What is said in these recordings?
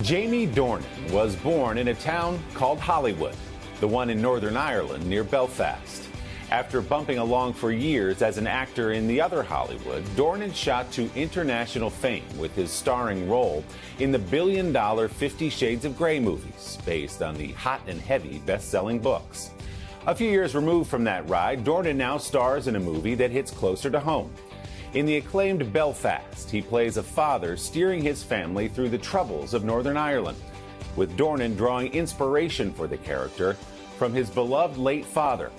Jamie Dornan was born in a town called Hollywood, the one in Northern Ireland near Belfast. After bumping along for years as an actor in the other Hollywood, Dornan shot to international fame with his starring role in the billion-dollar 50 Shades of Grey movies, based on the hot and heavy best-selling books. A few years removed from that ride, Dornan now stars in a movie that hits closer to home. In the acclaimed Belfast, he plays a father steering his family through the troubles of Northern Ireland, with Dornan drawing inspiration for the character from his beloved late father,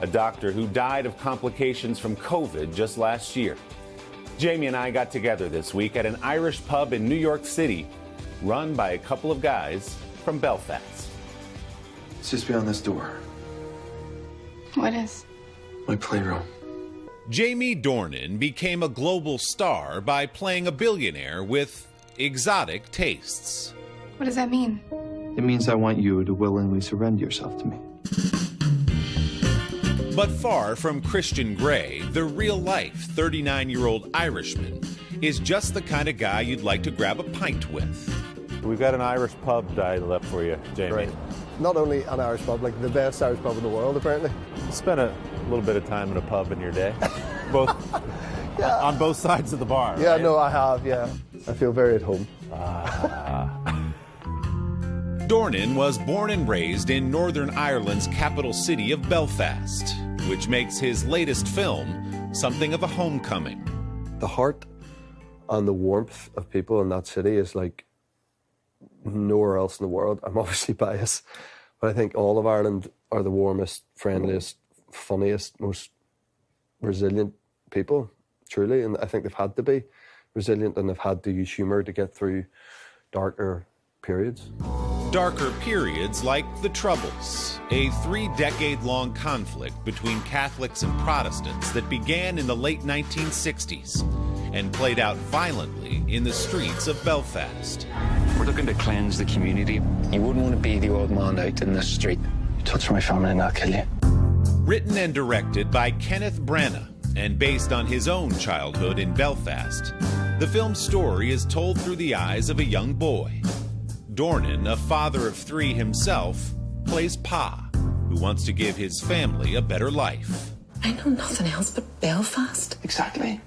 a doctor who died of complications from COVID just last year. Jamie and I got together this week at an Irish pub in New York City, run by a couple of guys from Belfast. It's just beyond this door. What is? My playroom. Jamie Dornan became a global star by playing a billionaire with exotic tastes. What does that mean? It means I want you to willingly surrender yourself to me. But far from Christian Grey, the real-life 39-year-old Irishman is just the kind of guy you'd like to grab a pint with. We've got an Irish pub dialed up for you, Jamie. Right. Not only an Irish pub, like the best Irish pub in the world, apparently. Spent a little bit of time in a pub in your day, both on both sides of the bar. Yeah, right? no, I have, yeah. I feel very at home. Dornan was born and raised in Northern Ireland's capital city of Belfast, which makes his latest film something of a homecoming. The heart and the warmth of people in that city is like nowhere else in the world. I'm obviously biased, but I think all of Ireland are the warmest, friendliest, funniest, most resilient people, truly. And I think they've had to be resilient, and they've had to use humour to get through darker periods. Darker periods like the Troubles, a 3-decade-long conflict between Catholics and Protestants that began in the late 1960s and played out violently in the streets of Belfast. We're looking to cleanse the community. You wouldn't want to be the old man out in the street. You touch my family and I'll kill you. Written and directed by Kenneth Branagh and based on his own childhood in Belfast, the film's story is told through the eyes of a young boy. Dornan, a father of 3 himself, plays Pa, who wants to give his family a better life. I know nothing else but Belfast. Exactly.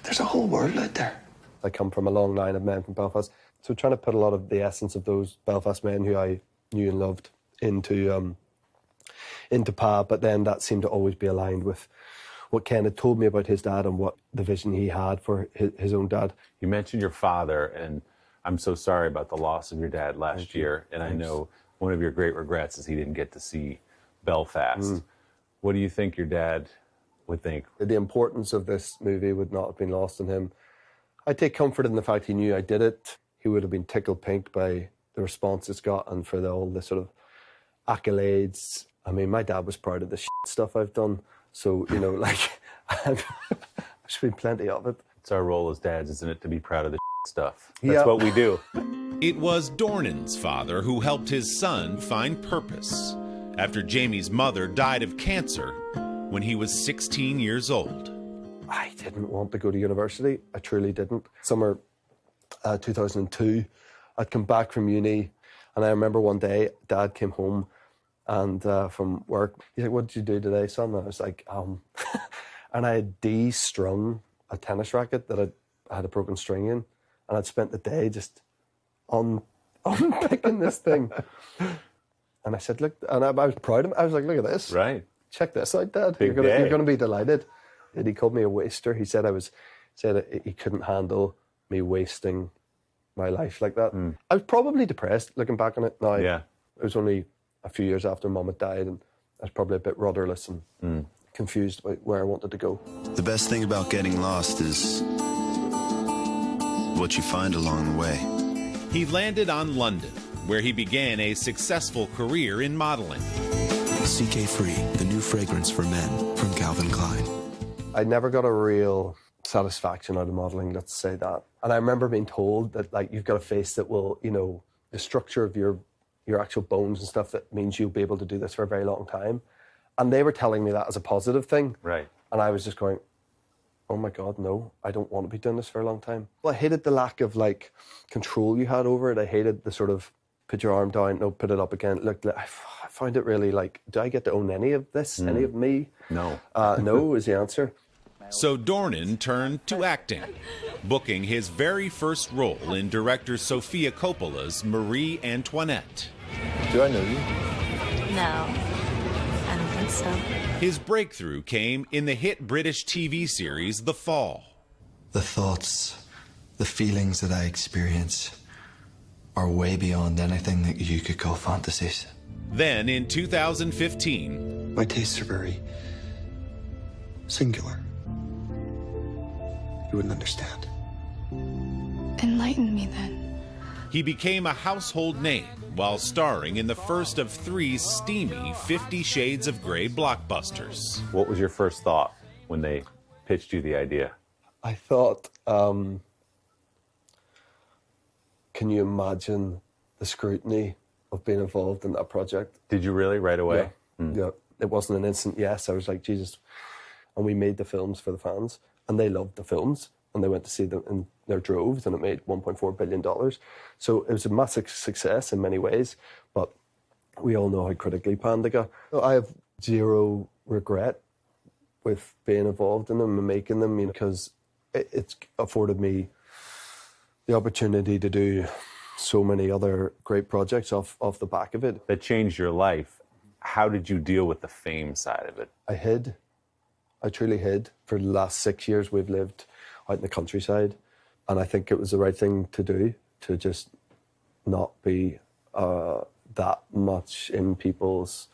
There's a whole world out there. I come from a long line of men from Belfast, so trying to put a lot of the essence of those Belfast men who I knew and loved into Pa, but then that seemed to always be aligned with what Ken had told me about his dad and what the vision he had for his own dad. You mentioned your father, and I'm so sorry about the loss of your dad last year. And I know one of your great regrets is he didn't get to see Belfast. What do you think your dad would think? The importance of this movie would not have been lost on him. I take comfort in the fact he knew I did it. He would have been tickled pink by the response it's got and for all the sort of accolades. I mean, my dad was proud of the stuff I've done. So, you know, like, there's been plenty of it. It's our role as dads, isn't it, to be proud of the stuff? That's what we do. It was Dornan's father who helped his son find purpose after Jamie's mother died of cancer when he was 16 years old. I didn't want to go to university. I truly didn't. Summer 2002, I'd come back from uni, and I remember one day, Dad came home and from work. He's like, "What did you do today, son?" And I was like, and I had de-strung a tennis racket that I had a broken string in, and I'd spent the day just unpicking this thing. And I said, "Look," and I was proud of him. I was like, "Look at this. Right. Check this out, Dad. Big You're going to be delighted." And he called me a waster. He said he couldn't handle me wasting my life like that. I was probably depressed looking back on it now. Yeah. It was only a few years after Mum had died, and I was probably a bit rudderless and confused about where I wanted to go. The best thing about getting lost is what you find along the way. He landed on London, where he began a successful career in modeling. CK Free, the new fragrance for men from Calvin Klein. I never got a real satisfaction out of modelling, let's say that. And I remember being told that, like, you've got a face that will, you know, the structure of your actual bones and stuff, that means you'll be able to do this for a very long time. And they were telling me that as a positive thing. Right. And I was just going, oh my God, no, I don't want to be doing this for a long time. Well, I hated the lack of like control you had over it. I hated the sort of put your arm down, no, put it up again. Look, I found it really like, do I get to own any of this, any of me? No. No is the answer. So Dornan turned to acting, booking his very first role in director Sofia Coppola's Marie Antoinette. Do I know you? No, I don't think so. His breakthrough came in the hit British TV series The Fall. The thoughts, the feelings that I experience are way beyond anything that you could call fantasies. Then in 2015, My tastes are very singular. You wouldn't understand. Enlighten me then. he became a household name while starring in the first of 3 steamy 50 Shades of Grey blockbusters. What was your first thought when they pitched you the idea? I thought, can you imagine the scrutiny of being involved in that project? Did you really right away? Yeah. Yeah. It wasn't an instant yes. I was like, Jesus. And we made the films for the fans, and they loved the films, and they went to see them in their droves, and it made $1.4 billion. So it was a massive success in many ways, but we all know how critically panned they got. I have zero regret with being involved in them and making them, because it's afforded me the opportunity to do so many other great projects off the back of it. That changed your life. How did you deal with the fame side of it? I hid. I truly hid. For the last 6 years, we've lived out in the countryside, and I think it was the right thing to do, to just not be that much in people's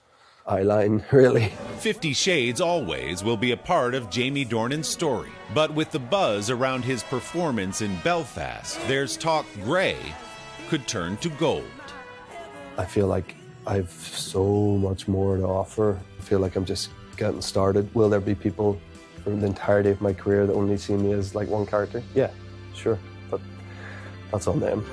eyeline, really. 50 Shades always will be a part of Jamie Dornan's story, but with the buzz around his performance in Belfast, there's talk Grey could turn to gold. I feel like I've so much more to offer. I feel like I'm just getting started. Will there be people for the entirety of my career that only see me as like one character? Yeah, sure, but that's on them.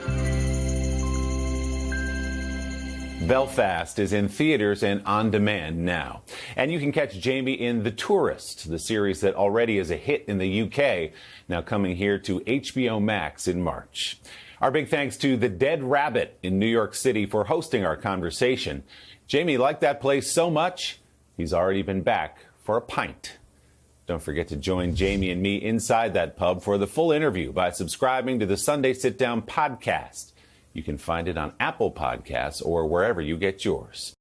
Belfast is in theaters and on demand now. And you can catch Jamie in The Tourist, the series that already is a hit in the UK, now coming here to HBO Max in March. Our big thanks to The Dead Rabbit in New York City for hosting our conversation. Jamie liked that place so much, he's already been back for a pint. Don't forget to join Jamie and me inside that pub for the full interview by subscribing to the Sunday Sitdown podcast. You can find it on Apple Podcasts or wherever you get yours.